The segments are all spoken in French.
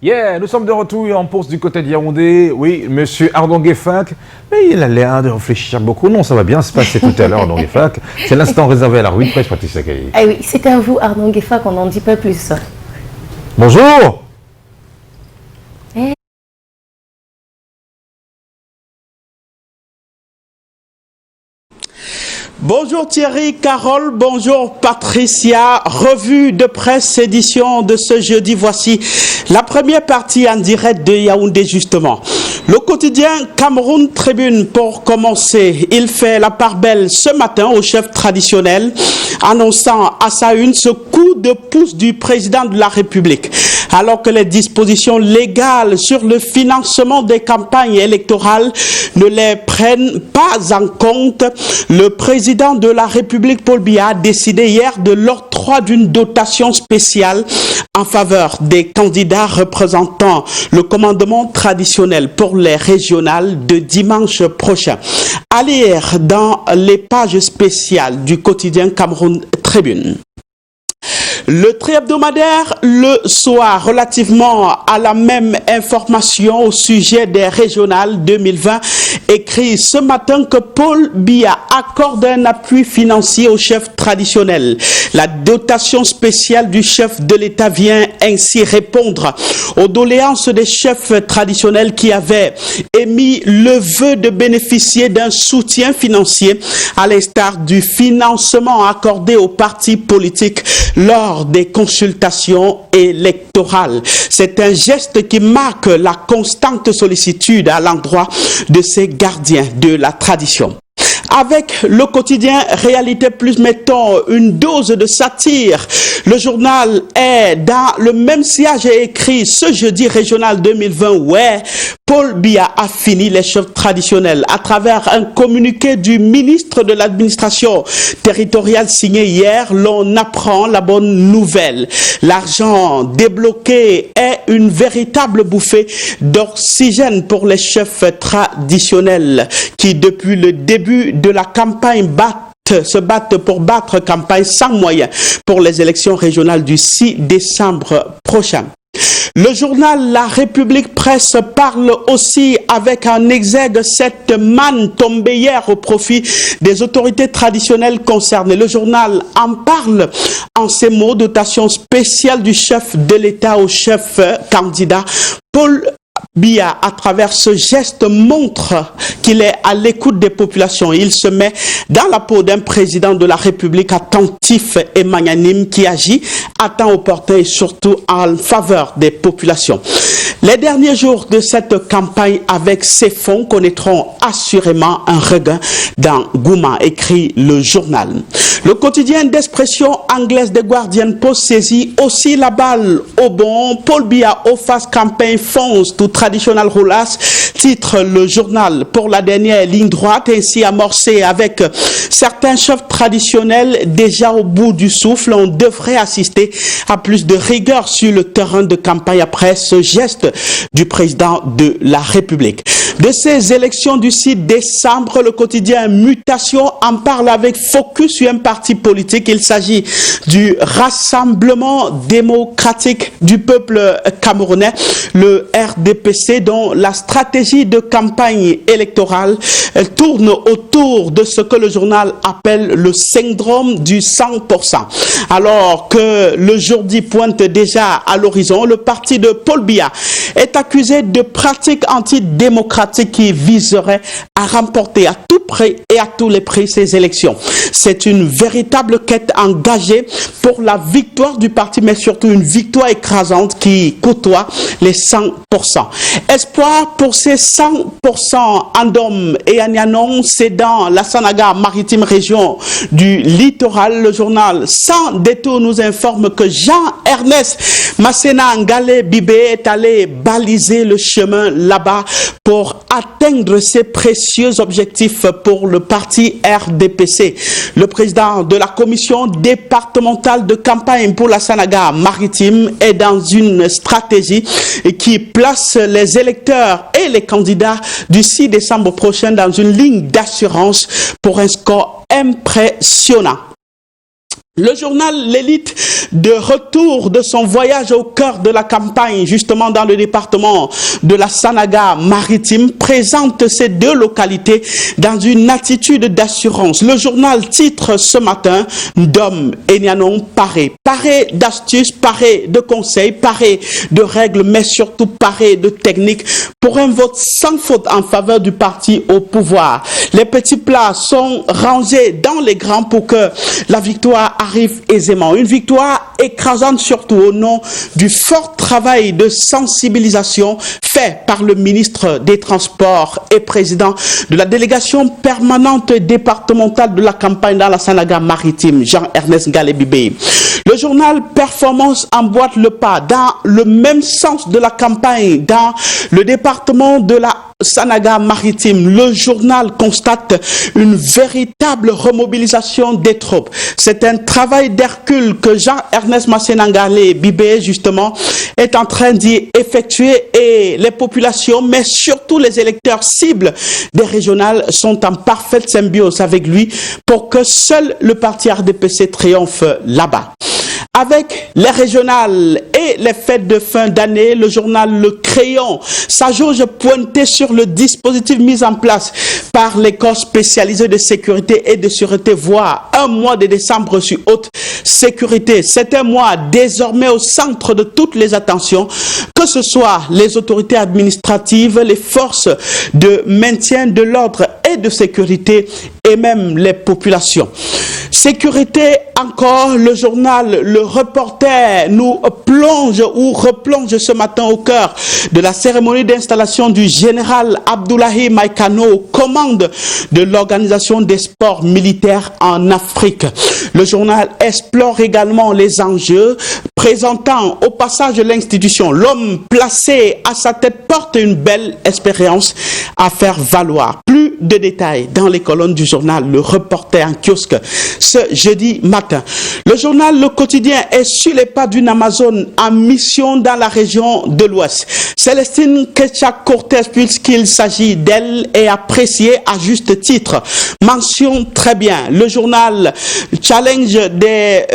Yeah, nous sommes de retour en pause du côté de Yaoundé. Oui, monsieur Ardon Guefak, mais il a l'air de réfléchir beaucoup. Non, ça va bien se passer tout à l'heure, Ardon Guefak. C'est l'instant réservé à la revue de presse, Patricia Kaye. Ah oui, c'est à vous, Ardon Guefak, on n'en dit pas plus. Bonjour. Bonjour Thierry, Carole, bonjour Patricia. Revue de presse, édition de ce jeudi. Voici la première partie en direct de Yaoundé justement. Le quotidien Cameroun Tribune pour commencer. Il fait la part belle ce matin au chef traditionnel, annonçant à sa une ce coup de pouce du président de la République. Alors que les dispositions légales sur le financement des campagnes électorales ne les prennent pas en compte, le président de la République, Paul Biya, a décidé hier de l'octroi d'une dotation spéciale en faveur des candidats représentant le commandement traditionnel pour les régionales de dimanche prochain. À lire dans les pages spéciales du quotidien Cameroun Tribune. Le tri-hebdomadaire Le Soir, relativement à la même information au sujet des régionales 2020, écrit ce matin que Paul Biya accorde un appui financier au chef traditionnel. La dotation spéciale du chef de l'État vient ainsi répondre aux doléances des chefs traditionnels qui avaient émis le vœu de bénéficier d'un soutien financier à l'instar du financement accordé aux partis politiques lors des consultations électorales. C'est un geste qui marque la constante sollicitude à l'endroit de ces gardiens de la tradition. Avec le quotidien Réalité Plus, mettons une dose de satire. Le journal est dans le même sillage et écrit ce jeudi régional 2020, ouais, Paul Biya a fini les chefs traditionnels. À travers un communiqué du ministre de l'administration territoriale signé hier, l'on apprend la bonne nouvelle. L'argent débloqué est une véritable bouffée d'oxygène pour les chefs traditionnels qui, depuis le début de la campagne, se battent pour battre campagne sans moyens pour les élections régionales du 6 décembre prochain. Le journal La République Presse parle aussi avec un exergue cette manne tombée hier au profit des autorités traditionnelles concernées. Le journal en parle en ces mots: dotation spéciale du chef de l'État au chef candidat. Paul Biya, à travers ce geste, montre qu'il est à l'écoute des populations. Il se met dans la peau d'un président de la République attentif et magnanime qui agit à temps opportun et surtout en faveur des populations. Les derniers jours de cette campagne avec ces fonds connaîtront assurément un regain d'engouement, écrit le journal. Le quotidien d'expression anglaise The Guardian Post saisit aussi la balle au bon. Paul Biya offers campaign funds to traditional rulers, titre le journal. Pour la dernière ligne droite, ainsi amorcée avec certains chefs traditionnels déjà au bout du souffle, on devrait assister à plus de rigueur sur le terrain de campagne après ce geste du président de la République. De ces élections du 6 décembre, le quotidien Mutation en parle avec focus sur un parti politique. Il s'agit du Rassemblement démocratique du peuple camerounais, le RDPC, dont la stratégie de campagne électorale tourne autour de ce que le journal appelle le syndrome du 100%. Alors que le jour-dit pointe déjà à l'horizon, le parti de Paul Biya est accusé de pratiques antidémocratiques qui viseraient à remporter à tout prix et à tous les prix ces élections. C'est une véritable quête engagée pour la victoire du parti, mais surtout une victoire écrasante qui côtoie les 100%. Espoir pour ces 100% Andom et Agnanon, c'est dans la Sanaga maritime région du littoral. Le journal Sans détour nous informe que Jean-Ernest Masséna Ngale Bibé est allé baliser le chemin là-bas pour atteindre ses précieux objectifs pour le parti RDPC. Le président de la commission départementale de campagne pour la Sanaga maritime est dans une stratégie qui place les électeurs et les candidats du 6 décembre prochain dans une ligne d'assurance pour un score impressionnant. Le journal L'Élite, de retour de son voyage au cœur de la campagne, justement dans le département de la Sanaga-Maritime, présente ces deux localités dans une attitude d'assurance. Le journal titre ce matin « D'hommes et Nianon paré ». Paré d'astuces, paré de conseils, paré de règles, mais surtout paré de techniques pour un vote sans faute en faveur du parti au pouvoir. Les petits plats sont rangés dans les grands pour que la victoire arrive aisément. Une victoire écrasante surtout au nom du fort travail de sensibilisation fait par le ministre des Transports et président de la délégation permanente départementale de la campagne dans la Sanaga-Maritime, Jean-Ernest Ngalé-Bibé. Le journal Performance emboîte le pas dans le même sens de la campagne dans le département de la Sanaga-Maritime. Le journal constate une véritable remobilisation des troupes. C'est un travail d'Hercule que Jean-Ernest Ngalé-Bibé, justement, est en train d'y effectuer et les populations, mais surtout les électeurs cibles des régionales sont en parfaite symbiose avec lui pour que seul le parti RDPC triomphe là-bas. Avec les régionales et les fêtes de fin d'année, le journal Le Crayon s'ajouge pointé sur le dispositif mis en place par les corps spécialisés de sécurité et de sûreté, voire un mois de décembre sur haute sécurité. C'est un mois désormais au centre de toutes les attentions, que ce soit les autorités administratives, les forces de maintien de l'ordre et de sécurité et même les populations. Sécurité encore, le journal Le Reporter nous plonge ou replonge ce matin au cœur de la cérémonie d'installation du général Abdoulaye Maïkano, commande de l'Organisation des sports militaires en Afrique. Le journal explore également les enjeux, présentant au passage de l'institution. L'homme placé à sa tête porte une belle expérience à faire valoir. Plus de détails dans les colonnes du journal Le Reporter en kiosque ce jeudi matin. Le journal Le Quotidien est sur les pas d'une Amazone en mission dans la région de l'Ouest. Célestine Ketcha-Cortez, puisqu'il s'agit d'elle, est appréciée à juste titre. Mention très bien. Le journal Challenge des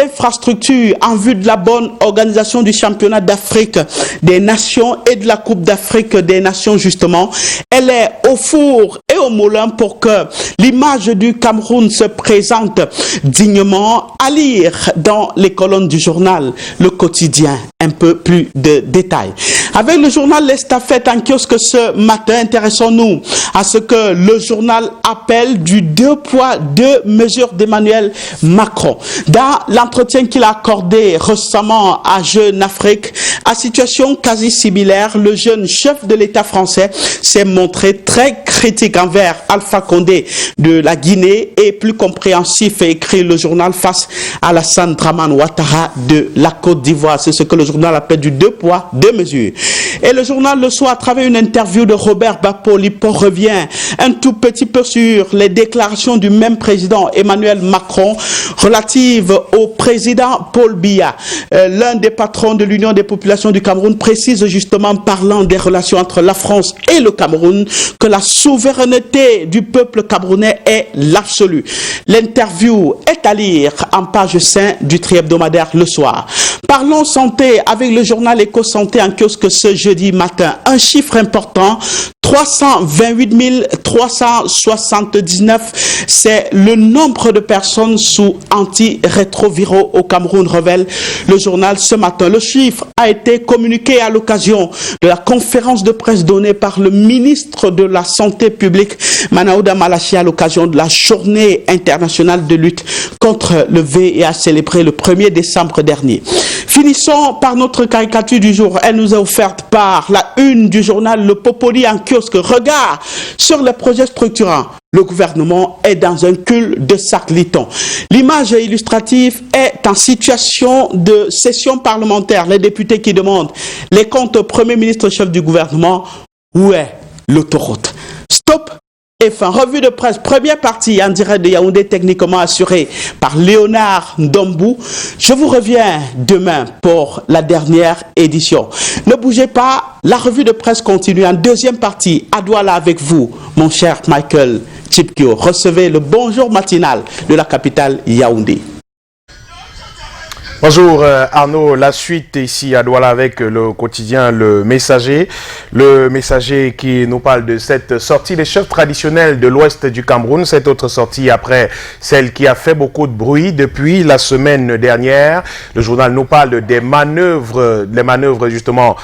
infrastructures en vue de la bonne organisation du championnat d'Afrique des Nations et de la Coupe d'Afrique des Nations, justement. Elle est au four et au moulin pour que l'image du Cameroun se présente dignement, à lire dans les colonnes du journal Le Quotidien. Un peu plus de détails. Avec le journal L'Estafette en kiosque ce matin, intéressons-nous à ce que le journal appelle du 2 poids 2 mesures d'Emmanuel Macron. Dans l'entretien qu'il a accordé récemment à Jeune Afrique, à situation quasi similaire, le jeune chef de l'État français s'est montré très critique envers Alpha Condé de la Guinée et plus compréhensif, écrit le journal, face à Alassane Dramane Ouattara de la Côte d'Ivoire. C'est ce que le journal appelle du 2 poids 2 mesures. Et le journal Le Soir, à travers une interview de Robert Bapolipo, revient un tout petit peu sur les déclarations du même président Emmanuel Macron relatives au président Paul Biya. L'un des patrons de l'Union des populations du Cameroun précise justement, parlant des relations entre la France et le Cameroun, que la souveraineté du peuple camerounais est l'absolu. L'interview est à lire en page 5 du tri-hebdomadaire Le Soir. Parlons santé avec le journal Éco-Santé en kiosque ce jeudi matin. Un chiffre important, 328 379, c'est le nombre de personnes sous antirétroviraux au Cameroun, révèle le journal ce matin. Le chiffre a été communiqué à l'occasion de la conférence de presse donnée par le ministre de la Santé publique, Manaouda Malachi, à l'occasion de la journée internationale de lutte contre le VIH célébrée le 1er décembre dernier. Finissons par notre caricature du jour. Elle nous est offerte par la une du journal Le Popoli en kiosque. Regard sur les projets structurants. Le gouvernement est dans un cul de sac, lit-on. L'image illustrative est en situation de session parlementaire. Les députés qui demandent les comptes au Premier ministre chef du gouvernement. Où est l'autoroute? Stop et fin. Revue de presse, première partie en direct de Yaoundé, techniquement assurée par Léonard Ndombou. Je vous reviens demain pour la dernière édition. Ne bougez pas, la revue de presse continue en deuxième partie. À Douala avec vous, mon cher Michael Chipkio. Recevez le bonjour matinal de la capitale Yaoundé. Bonjour Arnaud, la suite ici à Douala avec le quotidien Le Messager. Le Messager qui nous parle de cette sortie des chefs traditionnels de l'ouest du Cameroun. Cette autre sortie après celle qui a fait beaucoup de bruit depuis la semaine dernière. Le journal nous parle des manœuvres, les manœuvres justement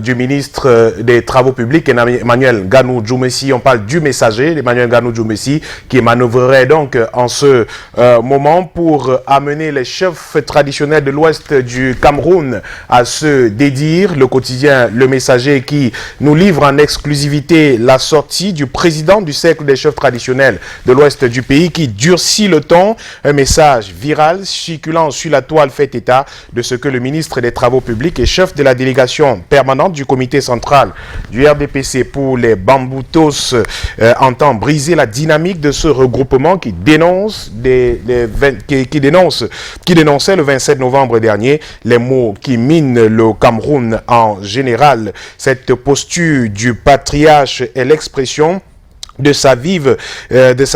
du ministre des Travaux publics, Emmanuel Ganou Djoumessi. On parle du Messager, Emmanuel Ganou Djoumessi, qui manœuvrerait donc en ce moment pour amener les chefs traditionnels de l'ouest du Cameroun à se dédire. Le quotidien Le Messager qui nous livre en exclusivité la sortie du président du cercle des chefs traditionnels de l'ouest du pays qui durcit le ton. Un message viral circulant sur la toile fait état de ce que le ministre des Travaux publics et chef de la délégation permanente du comité central du RDPC pour les Bamboutos entend briser la dynamique de ce regroupement qui dénonçait le 27 novembre dernier les mots qui minent le Cameroun en général. Cette posture du patriarche est l'expression de sa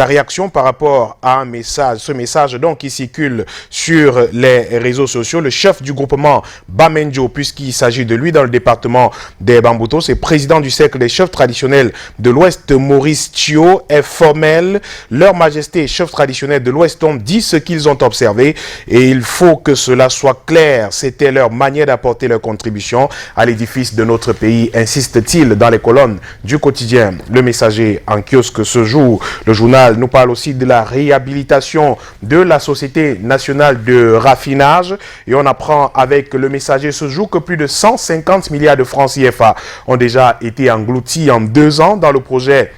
réaction par rapport à un message. Ce message donc qui circule sur les réseaux sociaux. Le chef du groupement Bamenjo, puisqu'il s'agit de lui dans le département des Bamboutos, et président du cercle des chefs traditionnels de l'Ouest, Maurice Thio, est formel. Leur Majesté, chefs traditionnels de l'Ouest, ont dit ce qu'ils ont observé et il faut que cela soit clair. C'était leur manière d'apporter leur contribution à l'édifice de notre pays, insiste-t-il dans les colonnes du quotidien Le Messager en kiosque ce jour. Le journal nous parle aussi de la réhabilitation de la Société nationale de raffinage et on apprend avec Le Messager ce jour que plus de 150 milliards de francs CFA ont déjà été engloutis en 2 ans dans le projet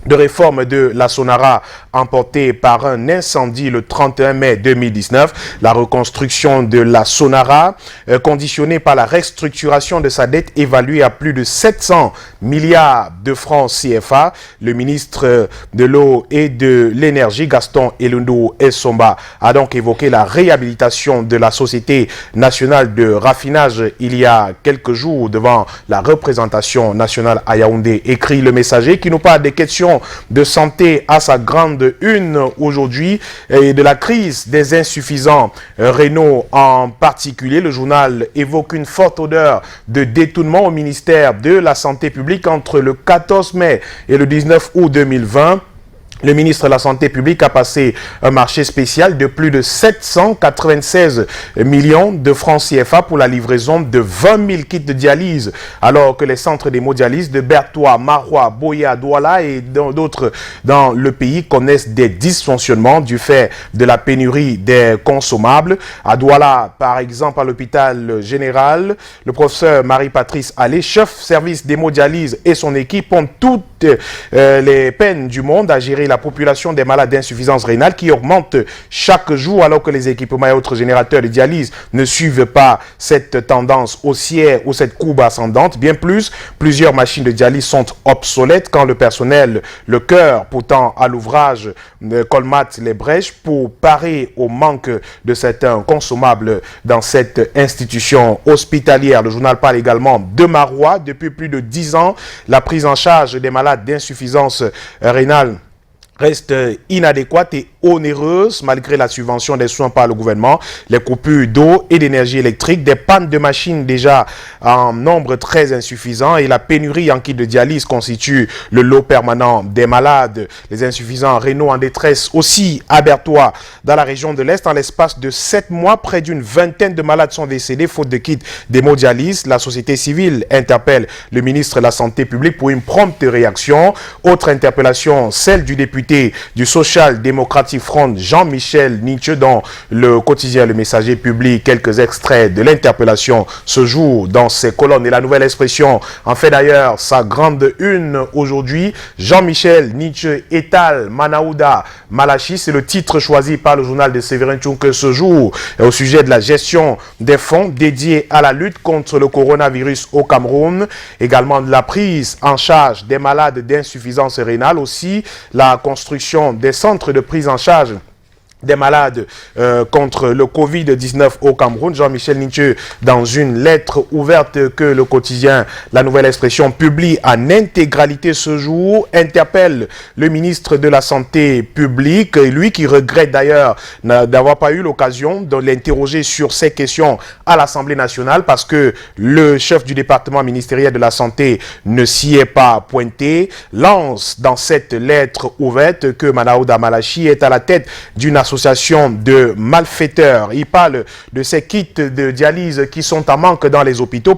de réforme de la Sonara emporté par un incendie le 31 mai 2019. La reconstruction de la Sonara, conditionnée par la restructuration de sa dette évaluée à plus de 700 milliards de francs CFA. Le ministre de l'Eau et de l'Énergie, Gaston Elundo Essomba, a donc évoqué la réhabilitation de la Société nationale de raffinage il y a quelques jours devant la représentation nationale à Yaoundé. Écrit Le Messager qui nous parle des questions de santé à sa grande une aujourd'hui et de la crise des insuffisants rénaux en particulier. Le journal évoque une forte odeur de détournement au ministère de la Santé publique entre le 14 mai et le 19 août 2020. Le ministre de la Santé publique a passé un marché spécial de plus de 796 millions de francs CFA pour la livraison de 20 000 kits de dialyse, alors que les centres d'hémodialyse de Bertois, Marois, Boya, Douala et d'autres dans le pays connaissent des dysfonctionnements du fait de la pénurie des consommables. À Douala, par exemple, à l'hôpital général, le professeur Marie-Patrice Allé, chef service d'hémodialyse et son équipe ont toutes les peines du monde à gérer la population des malades d'insuffisance rénale qui augmente chaque jour alors que les équipements et autres générateurs de dialyse ne suivent pas cette tendance haussière ou cette courbe ascendante. Bien plus, plusieurs machines de dialyse sont obsolètes quand le personnel, le cœur pourtant à l'ouvrage, colmate les brèches pour parer au manque de certains consommables dans cette institution hospitalière. Le journal parle également de Marois. Depuis plus de 10 ans, la prise en charge des malades d'insuffisance rénale reste inadéquate et onéreuse malgré la subvention des soins par le gouvernement, les coupures d'eau et d'énergie électrique, des pannes de machines déjà en nombre très insuffisant et la pénurie en kits de dialyse constitue le lot permanent des malades. Les insuffisants rénaux en détresse aussi à Bertois dans la région de l'Est. En l'espace de 7 mois, près d'une vingtaine de malades sont décédés faute de kits d'hémodialyse. La société civile interpelle le ministre de la Santé publique pour une prompte réaction. Autre interpellation, celle du député du Social Democratic Front Jean-Michel Nietzsche dans le quotidien Le Messager publie quelques extraits de l'interpellation ce jour dans ses colonnes et la Nouvelle Expression en fait d'ailleurs sa grande une aujourd'hui. Jean-Michel Nietzsche étale Manaouda Malachi, c'est le titre choisi par le journal de Séverin Tchounke ce jour au sujet de la gestion des fonds dédiés à la lutte contre le coronavirus au Cameroun, également de la prise en charge des malades d'insuffisance rénale, aussi la construction des centres de prise en charge des malades contre le Covid-19 au Cameroun. Jean-Michel Nithieu, dans une lettre ouverte que le quotidien La Nouvelle Expression publie en intégralité ce jour, interpelle le ministre de la Santé publique, lui qui regrette d'ailleurs d'avoir pas eu l'occasion de l'interroger sur ces questions à l'Assemblée nationale parce que le chef du département ministériel de la Santé ne s'y est pas pointé, lance dans cette lettre ouverte que Manaouda Malachi est à la tête d'une association de malfaiteurs. Il parle de ces kits de dialyse qui sont en manque dans les hôpitaux.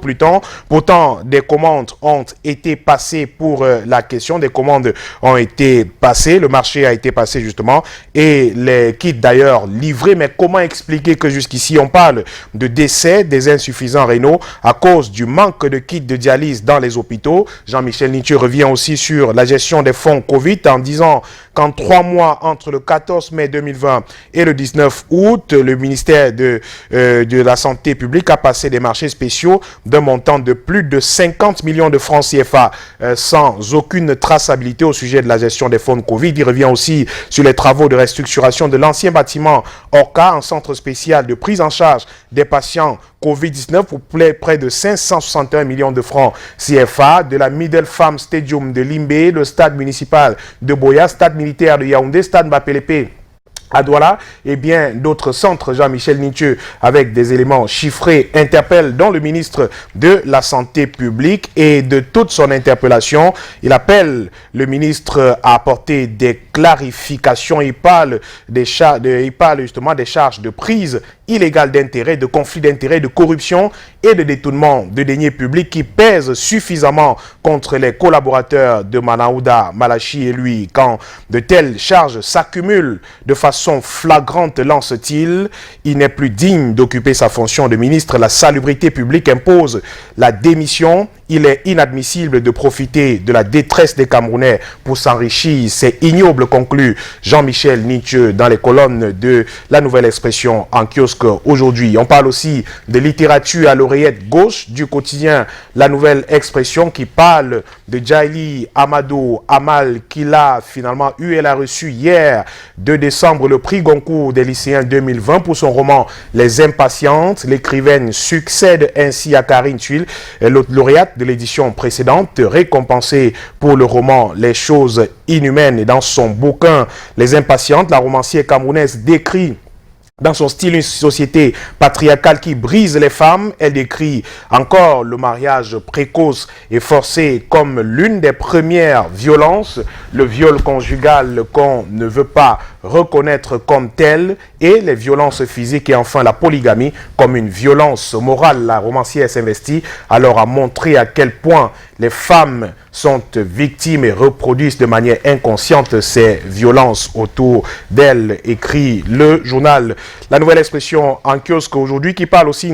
Pourtant, des commandes ont été passées pour la question. Des commandes ont été passées. Le marché a été passé justement. Et les kits d'ailleurs livrés. Mais comment expliquer que jusqu'ici on parle de décès des insuffisants rénaux à cause du manque de kits de dialyse dans les hôpitaux? Jean-Michel Nithieu revient aussi sur la gestion des fonds Covid en disant qu'en 3 mois entre le 14 mai 2020 et le 19 août, le ministère de la Santé publique a passé des marchés spéciaux d'un montant de plus de 50 millions de francs CFA sans aucune traçabilité au sujet de la gestion des fonds de Covid. Il revient aussi sur les travaux de restructuration de l'ancien bâtiment Orca, un centre spécial de prise en charge des patients Covid-19 pour près de 561 millions de francs CFA, de la Middle Farm Stadium de Limbé, le stade municipal de Boya, stade militaire de Yaoundé, stade Mbapelepe à Douala et bien d'autres centres. Jean-Michel Nithieu, avec des éléments chiffrés, interpelle donc le ministre de la Santé publique et de toute son interpellation, il appelle le ministre à apporter des clarifications. Il parle justement des charges de prise illégale d'intérêt, de conflit d'intérêt, de corruption et de détournement de deniers publics qui pèsent suffisamment contre les collaborateurs de Manaouda Malachi et lui. Quand de telles charges s'accumulent de façon flagrante, lance-t-il, il n'est plus digne d'occuper sa fonction de ministre. La salubrité publique impose la démission. Il est inadmissible de profiter de la détresse des Camerounais pour s'enrichir. C'est ignoble, conclut Jean-Michel Nithieu dans les colonnes de La Nouvelle Expression en kiosque aujourd'hui. On parle aussi de littérature à l'oreillette gauche du quotidien La Nouvelle Expression qui parle de Djaili Amadou Amal qui l'a finalement eu. Elle a reçu hier 2 décembre le prix Goncourt des lycéens 2020 pour son roman Les Impatientes. L'écrivaine succède ainsi à Karine Tuile, lauréate de l'édition précédente, récompensée pour le roman Les Choses Inhumaines. Et dans son bouquin Les Impatientes, la romancière camerounaise décrit dans son style une société patriarcale qui brise les femmes. Elle décrit encore le mariage précoce et forcé comme l'une des premières violences, le viol conjugal qu'on ne veut pas reconnaître comme tel et les violences physiques et enfin la polygamie comme une violence morale. La romancière s'investit alors à montrer à quel point les femmes sont victimes et reproduisent de manière inconsciente ces violences autour d'elles, écrit le journal La Nouvelle Expression en kiosque aujourd'hui qui parle aussi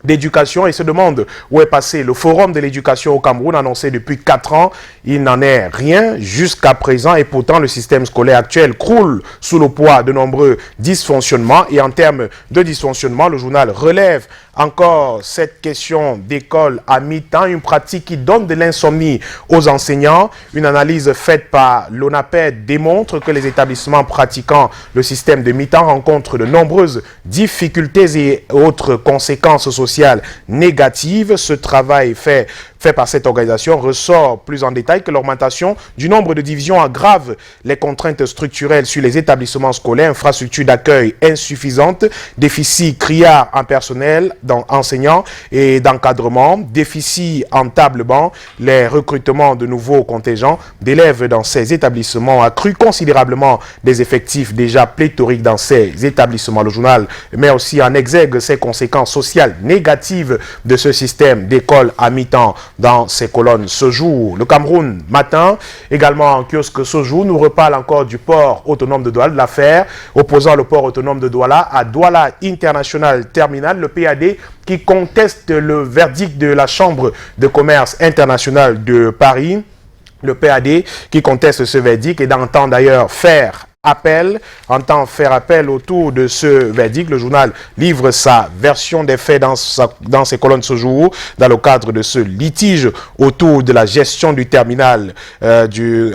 d'éducation et se demande où est passé le forum de l'éducation au Cameroun annoncé depuis 4 ans. Il n'en est rien jusqu'à présent et pourtant le système scolaire actuel croule sous le poids de nombreux dysfonctionnements et en termes de dysfonctionnement, le journal relève encore cette question d'école à mi-temps, une pratique qui donne de l'insomnie aux enseignants. Une analyse faite par l'ONAPED démontre que les établissements pratiquant le système de mi-temps rencontrent de nombreuses difficultés et autres conséquences sociales négatives. Ce travail fait par cette organisation ressort plus en détail que l'augmentation du nombre de divisions aggrave les contraintes structurelles sur les établissements scolaires, infrastructures d'accueil insuffisantes, déficit criard en personnel enseignants et d'encadrement, déficit en table-banc, les recrutements de nouveaux contingents d'élèves dans ces établissements a cru considérablement des effectifs déjà pléthoriques dans ces établissements. Le journal met aussi en exergue ces conséquences sociales négatives de ce système d'école à mi-temps dans ses colonnes ce jour. Le Cameroun matin, également en kiosque ce jour, nous reparle encore du port autonome de Douala, de l'affaire opposant le port autonome de Douala à Douala International Terminal, le PAD qui conteste le verdict de la Chambre de commerce internationale de Paris. Le PAD qui conteste ce verdict et d'entendre d'ailleurs faire entend faire appel autour de ce verdict. Le journal livre sa version des faits dans ses colonnes ce jour, dans le cadre de ce litige autour de la gestion du terminal du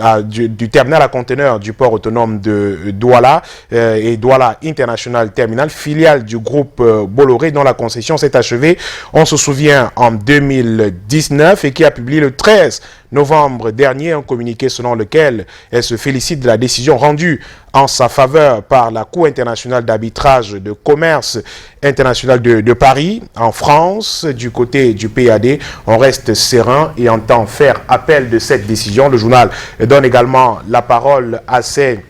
terminal à conteneurs du port autonome de Douala et Douala International Terminal, filiale du groupe Bolloré, dont la concession s'est achevée, on se souvient, en 2019, et qui a publié le 13 novembre dernier un communiqué selon lequel elle se félicite de la décision rendue en sa faveur par la Cour internationale d'arbitrage de commerce international de Paris. En France, du côté du PAD, on reste serein et entend faire appel de cette décision. Le journal donne également la parole à ces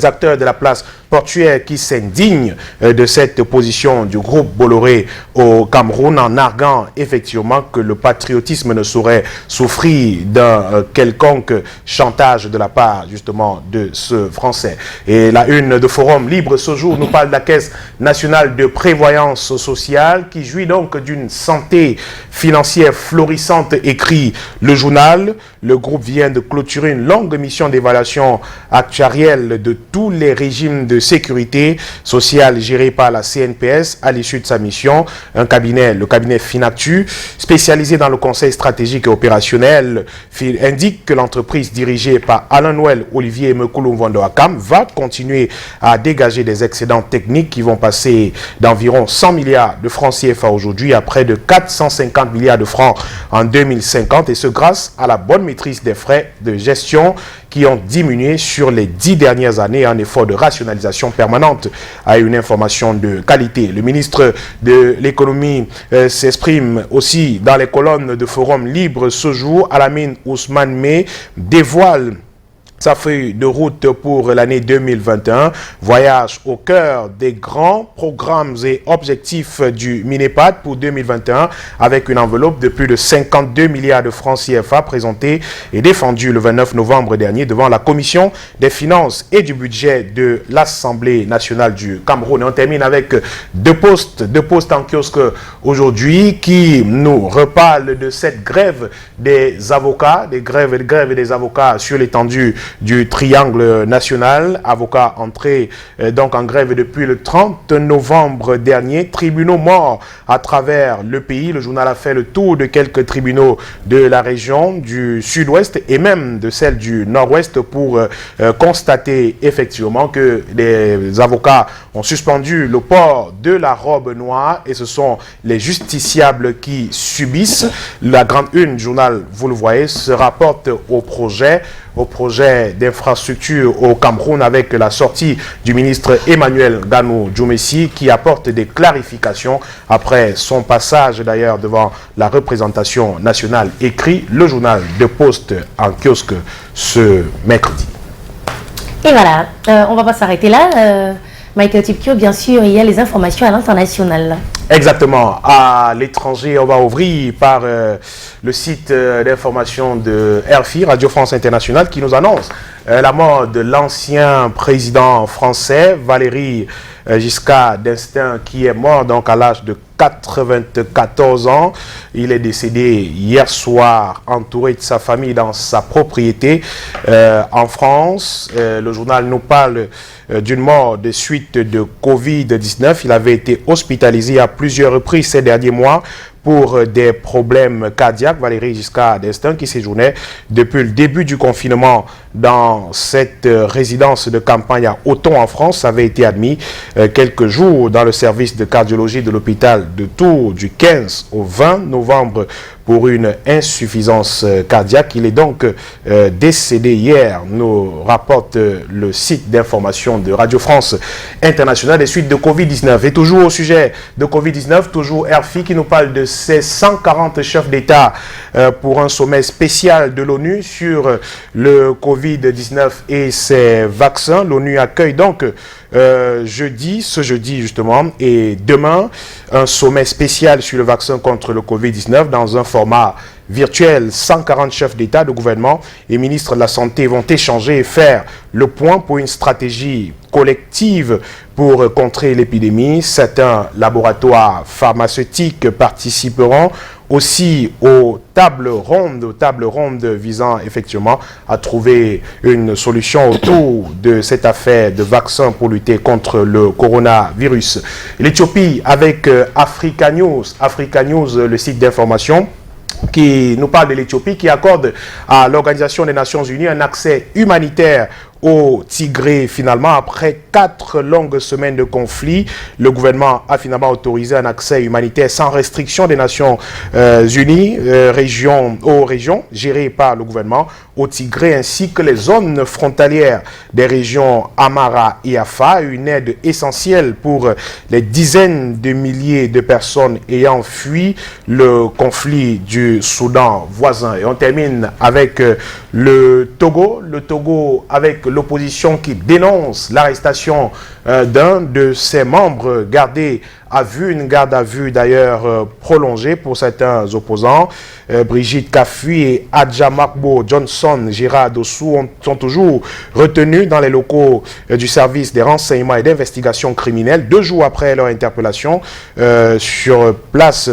acteurs de la place portuaire qui s'indignent de cette position du groupe Bolloré au Cameroun, en arguant effectivement que le patriotisme ne saurait souffrir d'un quelconque chantage de la part justement de ce Français. Et la une de Forum Libre ce jour nous parle de la Caisse nationale de prévoyance sociale qui jouit donc d'une santé financière florissante, écrit le journal. Le groupe vient de clôturer une longue mission d'évaluation actuarielle de tous les régimes de sécurité sociale géré par la CNPS à l'issue de sa mission. Le cabinet Finactu, spécialisé dans le conseil stratégique et opérationnel, indique que l'entreprise dirigée par Alain-Noël Olivier Mekoulou Vandoakam va continuer à dégager des excédents techniques qui vont passer d'environ 100 milliards de francs CFA aujourd'hui à près de 450 milliards de francs en 2050, et ce grâce à la bonne maîtrise des frais de gestion qui ont diminué sur les 10 dernières années, un effort de rationalisation permanente à une information de qualité. Le ministre de l'économie s'exprime aussi dans les colonnes de Forum Libre ce jour. Alamine Ousmane May dévoile sa feuille de route pour l'année 2021, voyage au cœur des grands programmes et objectifs du MINEPAD pour 2021 avec une enveloppe de plus de 52 milliards de francs CFA présentée et défendue le 29 novembre dernier devant la Commission des finances et du budget de l'Assemblée nationale du Cameroun. Et on termine avec deux postes en kiosque aujourd'hui qui nous reparlent de cette grève des avocats, des grèves des avocats sur l'étendue du triangle national. Avocats entrés donc en grève depuis le 30 novembre dernier. Tribunaux morts à travers le pays. Le journal a fait le tour de quelques tribunaux de la région du sud-ouest et même de celle du nord-ouest pour constater effectivement que les avocats ont suspendu le port de la robe noire et ce sont les justiciables qui subissent. La grande une du journal, vous le voyez, se rapporte au projet d'infrastructure au Cameroun avec la sortie du ministre Emmanuel Ganou Djoumessi qui apporte des clarifications après son passage d'ailleurs devant la représentation nationale, écrit le journal de Poste en kiosque ce mercredi. Et voilà, on va pas s'arrêter là. Michael Tipkio, bien sûr, il y a les informations à l'international. Exactement. À l'étranger, on va ouvrir par le site d'information de RFI, Radio France Internationale, qui nous annonce la mort de l'ancien président français, Valéry Giscard d'Estaing, qui est mort donc à l'âge de 94 ans. Il est décédé hier soir, entouré de sa famille dans sa propriété en France. Le journal nous parle d'une mort de suite de Covid-19. Il avait été hospitalisé à plusieurs reprises ces derniers mois pour des problèmes cardiaques. Valéry Giscard d'Estaing qui séjournait depuis le début du confinement dans cette résidence de campagne à Auton en France avait été admis quelques jours dans le service de cardiologie de l'hôpital de Tours du 15 au 20 novembre pour une insuffisance cardiaque. Il est donc décédé hier, nous rapporte le site d'information de Radio France Internationale des suites de Covid-19. Et toujours au sujet de Covid-19, toujours RFI qui nous parle de ces 140 chefs d'État pour un sommet spécial de l'ONU sur le Covid-19 et ses vaccins. L'ONU accueille donc ce jeudi justement et demain un sommet spécial sur le vaccin contre le Covid-19 dans un format virtuel. 140 chefs d'État, de gouvernement et ministres de la Santé vont échanger et faire le point pour une stratégie collective pour contrer l'épidémie. Certains laboratoires pharmaceutiques participeront aussi au table ronde visant effectivement à trouver une solution autour de cette affaire de vaccin pour lutter contre le coronavirus. L'Éthiopie avec Africa News, le site d'information qui nous parle de l'Éthiopie, qui accorde à l'Organisation des Nations Unies un accès humanitaire au Tigré. Finalement, après 4 longues semaines de conflit, le gouvernement a finalement autorisé un accès humanitaire sans restriction des Nations Unies aux régions gérées par le gouvernement au Tigré, ainsi que les zones frontalières des régions Amara et Afar, une aide essentielle pour les dizaines de milliers de personnes ayant fui le conflit du Soudan voisin. Et on termine avec le Togo avec l'opposition qui dénonce l'arrestation d'un de ses membres gardé à vue, une garde à vue d'ailleurs prolongée pour certains opposants. Brigitte Kafui et Adjamakbo Johnson Gérard Dossou sont toujours retenus dans les locaux du service des renseignements et d'investigation criminelle 2 jours après leur interpellation sur place.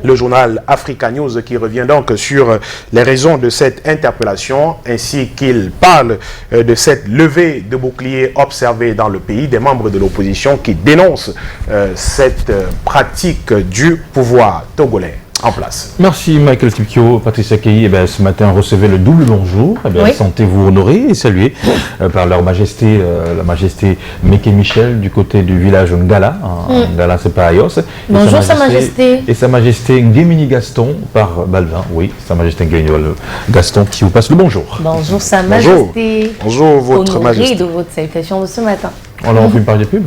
Le journal Africa News qui revient donc sur les raisons de cette interpellation ainsi qu'il parle de cette levée de boucliers observée dans le pays, des membres de l'opposition qui dénoncent cette pratique du pouvoir togolais en place. Merci Michael Tipkio. Patricia Keyi, ce matin recevait le double bonjour. Oui. Sentez-vous honoré et salué par leur majesté, la majesté Méké Michel du côté du village Ngala. Ngala, c'est pas Ayos. Bonjour Sa Majesté. Et Sa Majesté Nguémini Gaston par Balvin. Oui, Sa Majesté Nguémini Gaston qui vous passe le bonjour. Bonjour Sa Majesté. Bonjour votre Honoré majesté. de votre salutation de ce matin. On leur fait une page de pub.